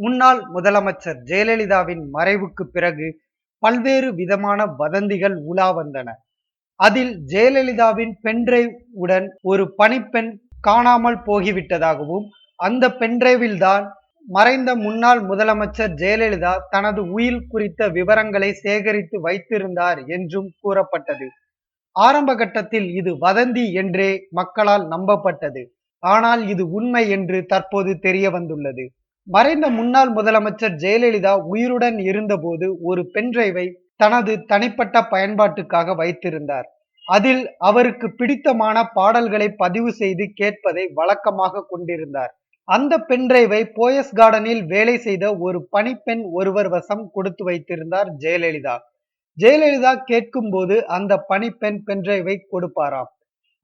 முன்னாள் முதலமைச்சர் ஜெயலலிதாவின் மறைவுக்கு பிறகு பல்வேறு விதமான வதந்திகள் உலா வந்தன. அதில் ஜெயலலிதாவின் பென்டிரைவ் உடன் ஒரு பணிப்பெண் காணாமல் போகிவிட்டதாகவும், அந்த பென்டிரைவில் தான் மறைந்த முன்னாள் முதலமைச்சர் ஜெயலலிதா தனது உயில் குறித்த விவரங்களை சேகரித்து வைத்திருந்தார் என்றும் கூறப்பட்டது. ஆரம்ப கட்டத்தில் இது வதந்தி என்றே மக்களால் நம்பப்பட்டது. ஆனால் இது உண்மை என்று தற்போது தெரிய வந்துள்ளது. மறைந்த முன்னாள் முதலமைச்சர் ஜெயலலிதா உயிருடன் இருந்தபோது ஒரு பென்டிரைவை தனது தனிப்பட்ட பயன்பாட்டுக்காக வைத்திருந்தார். அதில் அவருக்கு பிடித்தமான பாடல்களை பதிவு செய்து கேட்பதை வழக்கமாக கொண்டிருந்தார். அந்த பென்டிரைவை போயஸ் கார்டனில் வேலை செய்த ஒரு பணிப்பெண் ஒருவர் வசம் கொடுத்து வைத்திருந்தார் ஜெயலலிதா. ஜெயலலிதா கேட்கும் போது அந்த பணிப்பெண் பென்டிரைவை கொடுப்பாராம்.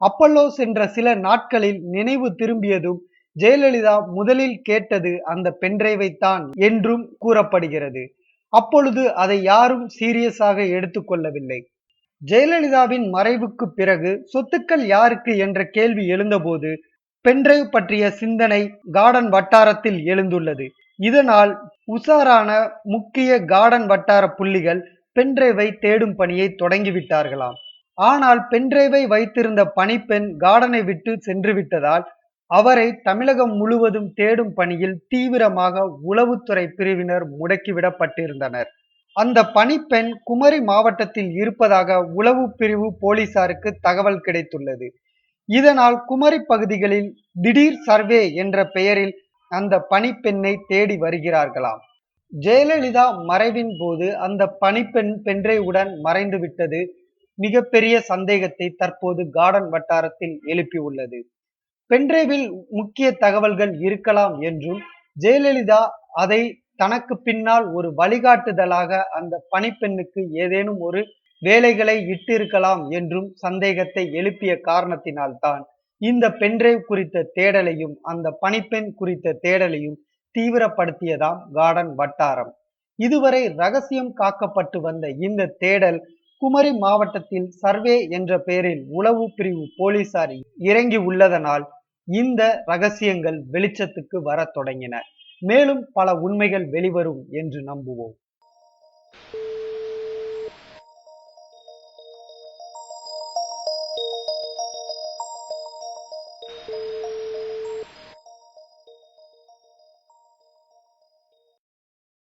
அப்பல்லோ சென்ற சில நாட்களில் நினைவு திரும்பியதும் ஜெயலலிதா முதலில் கேட்டது அந்த பென்டிரைவை தான் என்றும் கூறப்படுகிறது. அப்பொழுது அதை யாரும் சீரியஸாக எடுத்துக்கொள்ளவில்லை. ஜெயலலிதாவின் மறைவுக்கு பிறகு சொத்துக்கள் யாருக்கு என்ற கேள்வி எழுந்தபோது பென்டிரைவ் பற்றிய சிந்தனை கார்டன் வட்டாரத்தில் எழுந்துள்ளது. இதனால் உஷாரான முக்கிய கார்டன் வட்டார புள்ளிகள் பென்டிரைவை தேடும் பணியை தொடங்கிவிட்டார்களாம். ஆனால் பென்டிரைவை வைத்திருந்த பணிப்பெண் கார்டனை விட்டு சென்று விட்டதால் அவரை தமிழகம் முழுவதும் தேடும் பணியில் தீவிரமாக உளவுத்துறை பிரிவினர் முடக்கிவிடப்பட்டிருந்தனர். அந்த பணிப்பெண் குமரி மாவட்டத்தில் இருப்பதாக உளவு பிரிவு போலீசாருக்கு தகவல் கிடைத்துள்ளது. இதனால் குமரி பகுதிகளில் திடீர் சர்வே என்ற பெயரில் அந்த பணிப்பெண்ணை தேடி வருகிறார்களாம். ஜெயலலிதா மறைவின் போது அந்த பணிப்பெண் பென்டிரைவுடன் மறைந்து விட்டது மிகப்பெரிய சந்தேகத்தை தற்போது கார்டன் வட்டாரத்தில் எழுப்பியுள்ளது. பென்டிரைவில் முக்கிய தகவல்கள் இருக்கலாம் என்றும், ஜெயலலிதா அதை தனக்கு பின்னால் ஒரு வழிகாட்டுதலாக அந்த பணிப்பெண்ணுக்கு ஏதேனும் ஒரு வேலைகளை இட்டிருக்கலாம் என்றும் சந்தேகத்தை எழுப்பிய காரணத்தினால்தான் இந்த பென்டிரைவ் குறித்த தேடலையும் அந்த பணிப்பெண் குறித்த தேடலையும் தீவிரப்படுத்தியதாம் கார்டன் வட்டாரம். இதுவரை ரகசியம் காக்கப்பட்டு வந்த இந்த தேடல் குமரி மாவட்டத்தில் சர்வே என்ற பெயரில் உளவு பிரிவு போலீசார் இறங்கி உள்ளதனால் இந்த ரகசியங்கள் வெளிச்சத்துக்கு வர தொடங்கின. மேலும் பல உண்மைகள் வெளிவரும் என்று நம்புவோம்.